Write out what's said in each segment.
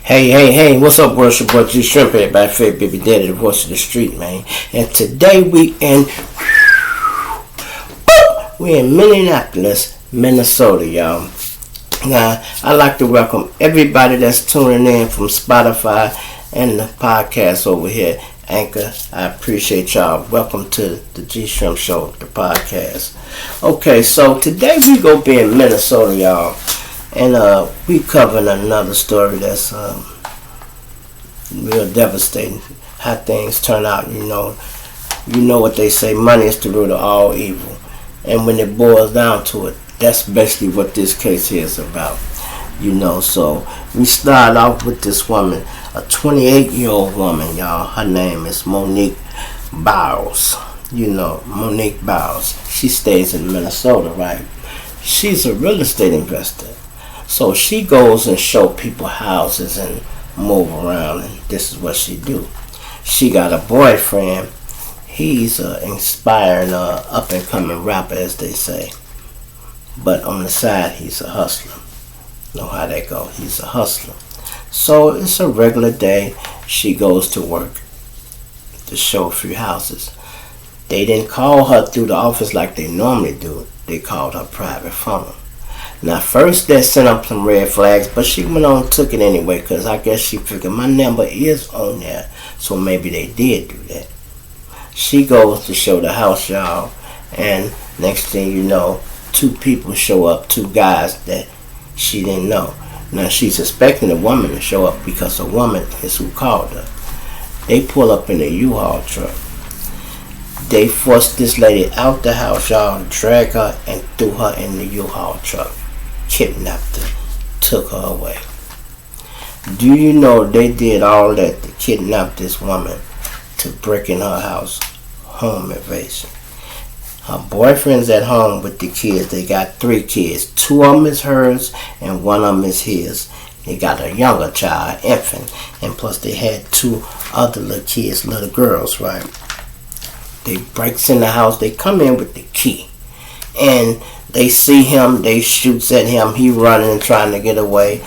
Hey, what's up, world? It's your boy G Shrimp here by Faith Baby Daddy, the voice of the street, man. And today we in Minneapolis, Minnesota, y'all. Now, I'd like to welcome everybody that's tuning in from Spotify and the podcast over here, Anchor. I appreciate y'all. Welcome to the G Shrimp Show, the podcast. Okay, so today we go be in Minnesota, y'all. And we covering another story that's real devastating. How things turn out, you know what they say, money is the root of all evil. And when it boils down to it, that's basically what this case here is about. So we start off with this woman, a 28-year-old woman, y'all. Her name is Monique Bowles. Monique Bowles. She stays in Minnesota, right? She's a real estate investor. So she goes and show people houses and move around, and this is what she do. She got a boyfriend. He's an inspiring up-and-coming rapper, as they say. But on the side, he's a hustler. Know how that go. He's a hustler. So it's a regular day. She goes to work to show a few houses. They didn't call her through the office like they normally do. They called her private phone. Now, first they sent up some red flags, but she went on and took it anyway, because I guess she figured my number is on there, so maybe they did do that. She goes to show the house, y'all, and next thing you know, two people show up, two guys that she didn't know. Now, she's expecting a woman to show up because a woman is who called her. They pull up in a U-Haul truck. They forced this lady out the house, y'all, dragged her and threw her in the U-Haul truck. Kidnapped her, took her away. Do you know they did all that to kidnap this woman, to break in her house? Home invasion. Her boyfriend's at home with the kids. They got 3 kids. 2 of them is hers and 1 of them is his. They got a younger child, infant, and plus they had 2 other little kids, little girls, right? They breaks in the house. They come in with the key, and they see him. They shoots at him. He running and trying to get away.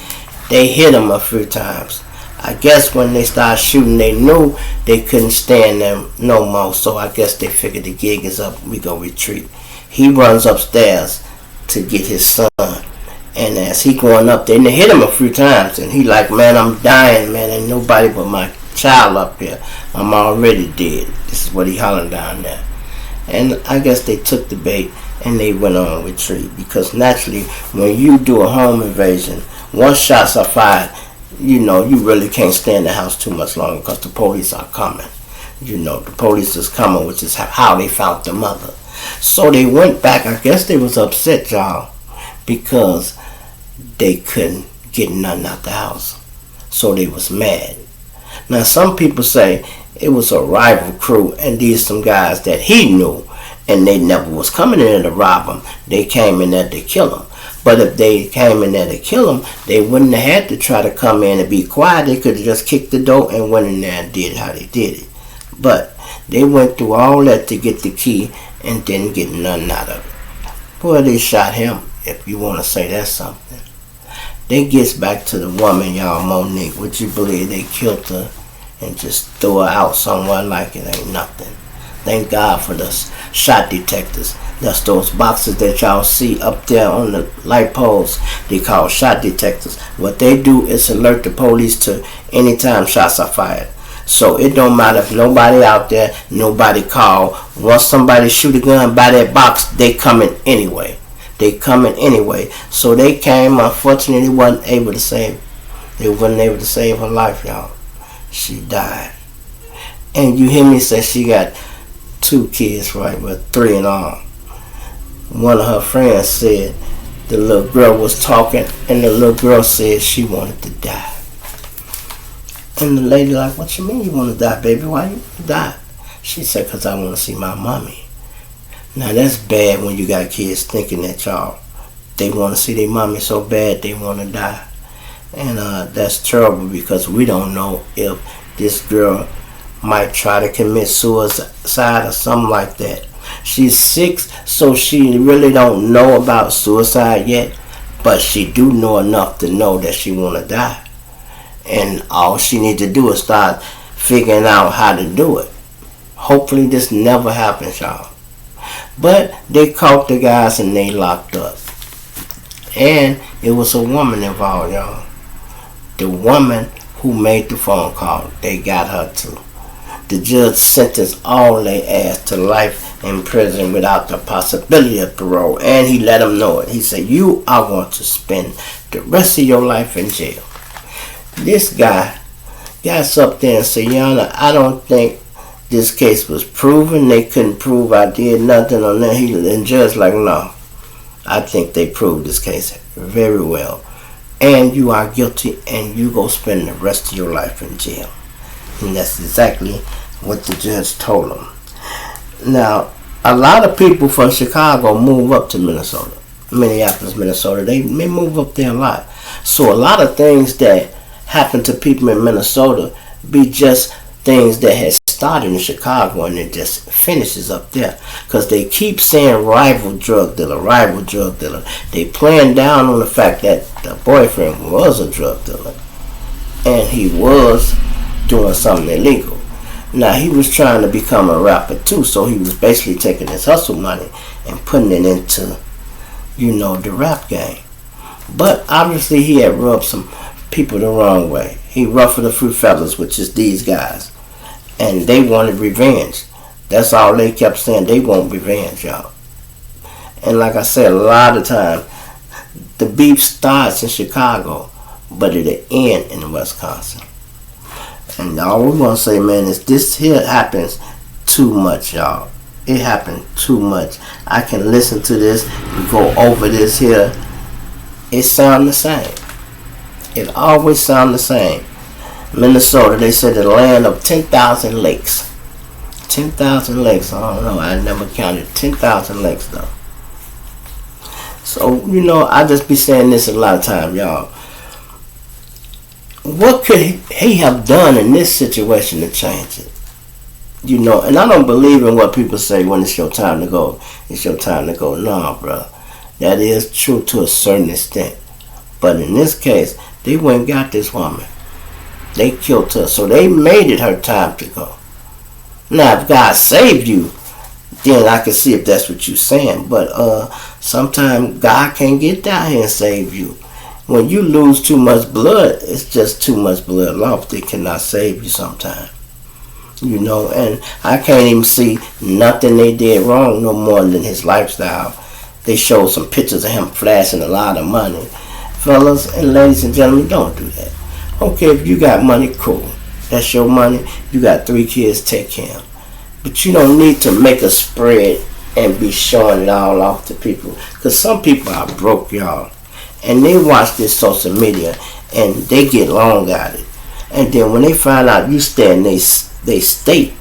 They hit him a few times. I guess when they started shooting, they knew they couldn't stand them no more. So I guess they figured the gig is up. We go retreat. He runs upstairs to get his son, and as he going up there, and they hit him a few times, and he like, man, I'm dying, man. Ain't nobody but my child up here. I'm already dead. This is what he hollering down there. And I guess they took the bait and they went on retreat, because naturally when you do a home invasion, once shots are fired, you really can't stay in the house too much longer, because the police are coming. The police is coming, which is how they found the mother. So they went back. I guess they was upset, y'all, because they couldn't get nothing out the house. So they was mad. Now, some people say it was a rival crew, and these some guys that he knew, and they never was coming in there to rob him. They came in there to kill him. But if they came in there to kill him, they wouldn't have had to try to come in and be quiet. They could have just kicked the door and went in there and did how they did it. But they went through all that to get the key and didn't get nothing out of it. Boy, they shot him, if you want to say that's something. They gets back to the woman, y'all, Monique. Would you believe they killed her and just threw her out somewhere like it ain't nothing? Thank God for the shot detectors. That's those boxes that y'all see up there on the light poles. They call shot detectors. What they do is alert the police to anytime shots are fired. So it don't matter if nobody out there, nobody call. Once somebody shoot a gun by that box, they coming anyway. So they came. Unfortunately, they wasn't able to save her life, y'all. She died. And you hear me say she got 2 kids, right? Well, 3 in all. One of her friends said the little girl was talking, and the little girl said she wanted to die. And the lady like, what you mean you want to die, baby? Why you want to die? She said, because I want to see my mommy. Now, that's bad when you got kids thinking that they want to see their mommy so bad they want to die. And that's terrible, because we don't know if this girl might try to commit suicide or something like that. She's 6, so she really don't know about suicide yet, but she do know enough to know that she want to die. And all she need to do is start figuring out how to do it. Hopefully this never happens, y'all. But they caught the guys and they locked up. And it was a woman involved, y'all. The woman who made the phone call, they got her too. The judge sentenced all they asked to life in prison without the possibility of parole. And he let them know it. He said, you are going to spend the rest of your life in jail. This guy got up there and said, Your Honor, I don't think this case was proven. They couldn't prove I did nothing on that. And judge like, no, I think they proved this case very well. And you are guilty, and you go spend the rest of your life in jail. And that's exactly what the judge told him. Now, a lot of people from Chicago move up to Minneapolis, Minnesota. They move up there a lot. So a lot of things that happen to people in Minnesota be just things that had started in Chicago and it just finishes up there. Because they keep saying rival drug dealer. They playing down on the fact that the boyfriend was a drug dealer. And he was doing something illegal. Now, he was trying to become a rapper too, so he was basically taking his hustle money and putting it into, the rap game. But obviously he had rubbed some people the wrong way. He ruffled a few feathers, which is these guys. And they wanted revenge. That's all they kept saying. They want revenge, y'all. And like I said, a lot of times, the beef starts in Chicago, but it'll end in Wisconsin. And all we want to say, man, is this here happens too much, y'all. It happened too much. I can listen to this, go over this here. It sounds the same. It always sounds the same. Minnesota, they said the land of 10,000 lakes. 10,000 lakes. I don't know. I never counted 10,000 lakes, though. So, I just be saying this a lot of times, y'all. What could he have done in this situation to change it? And I don't believe in what people say when it's your time to go. It's your time to go. No, bro. That is true to a certain extent. But in this case, they went and got this woman. They killed her. So they made it her time to go. Now, if God saved you, then I can see if that's what you're saying. But sometimes God can't get down here and save you. When you lose too much blood, it's just too much blood lost. They cannot save you sometimes. And I can't even see nothing they did wrong no more than his lifestyle. They showed some pictures of him flashing a lot of money. Fellas and ladies and gentlemen, don't do that. Okay, if you got money, cool. That's your money. You got 3 kids, take care of them. But you don't need to make a spread and be showing it all off to people. Because some people are broke, y'all. And they watch this social media and they get long at it. And then when they find out you stay in they state,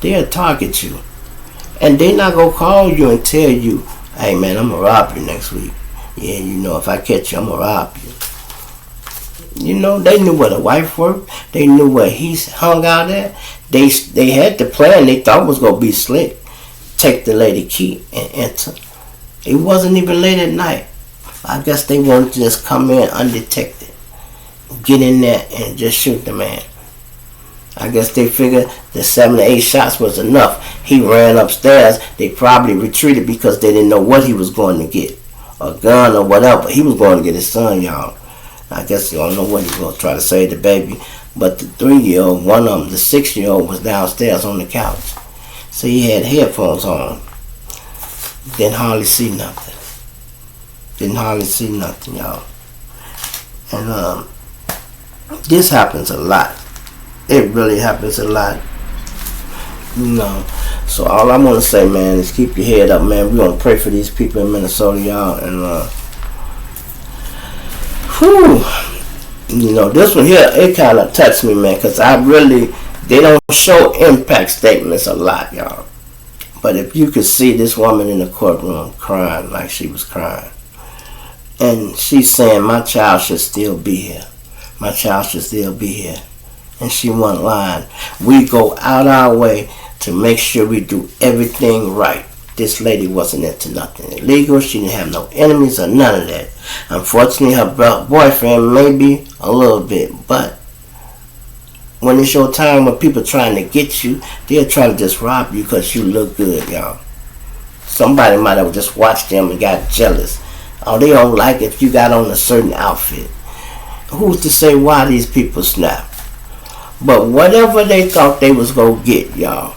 they'll target you. And they not going to call you and tell you, hey man, I'm going to rob you next week. Yeah, if I catch you, I'm going to rob you. They knew where the wife worked. They knew where he hung out at. They had the plan they thought was going to be slick. Take the lady key and enter. It wasn't even late at night. I guess they wanted to just come in undetected. Get in there and just shoot the man. I guess they figured the 7 or 8 shots was enough. He ran upstairs. They probably retreated because they didn't know what he was going to get. A gun or whatever. He was going to get his son, y'all. I guess you don't know what he was going to try to save the baby. But the 3-year-old, one of them, the 6-year-old, was downstairs on the couch. So he had headphones on. Didn't hardly see nothing. Y'all. And this happens a lot. It really happens a lot. So all I'm going to say, man, is keep your head up, man. We're going to pray for these people in Minnesota, y'all. And, this one here, it kind of touched me, man, because they don't show impact statements a lot, y'all. But if you could see this woman in the courtroom crying like she was crying, and she's saying, my child should still be here. My child should still be here. And she wasn't lying. We go out our way to make sure we do everything right. This lady wasn't into nothing illegal. She didn't have no enemies or none of that. Unfortunately, her boyfriend maybe a little bit, but When it's your time, when people trying to get you, they'll try to just rob you because you look good, y'all. Somebody might have just watched them and got jealous. Oh, they don't like if you got on a certain outfit. Who's to say why these people snap? But whatever they thought they was going to get, y'all,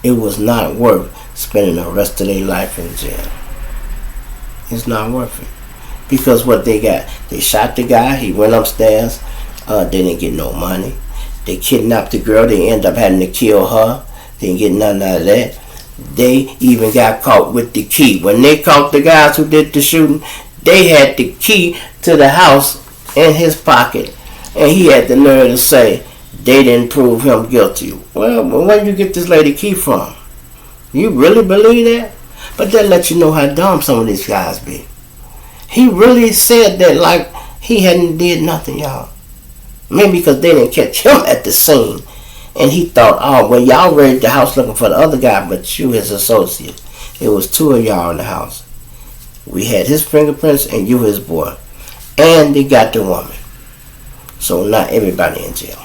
it was not worth spending the rest of their life in jail. It's not worth it. Because what they got, they shot the guy, he went upstairs, they didn't get no money. They kidnapped the girl, they ended up having to kill her. They didn't get nothing out of that. They even got caught with the key. When they caught the guys who did the shooting, they had the key to the house in his pocket. And he had the nerve to say they didn't prove him guilty. Well, where did you get this lady key from? You really believe that? But that lets you know how dumb some of these guys be. He really said that like he hadn't did nothing, y'all. Maybe because they didn't catch him at the scene. And he thought, oh, well, y'all raided the house looking for the other guy, but you his associate. It was two of y'all in the house. We had his fingerprints and you his boy. And they got the woman. So not everybody in jail.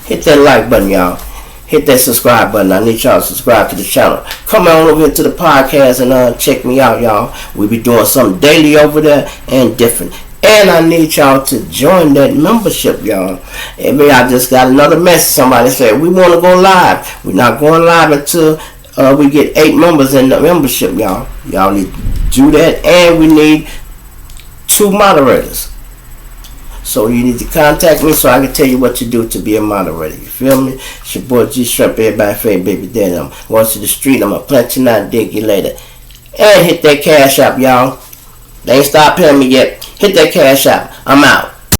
Hit that like button, y'all. Hit that subscribe button. I need y'all to subscribe to the channel. Come on over here to the podcast and check me out, y'all. We be doing something daily over there and different. And I need y'all to join that membership, y'all. And I just got another message. Somebody said, we want to go live. We're not going live until we get 8 members in the membership, y'all. Y'all need to do that. And we need 2 moderators. So you need to contact me so I can tell you what to do to be a moderator. You feel me? It's your boy G Shrimp, everybody favorite baby daddy. I'm once to the street. I'm going to plant you now, dig you later. And hit that cash app, y'all. They ain't stopped paying me yet. Hit that cash app. I'm out.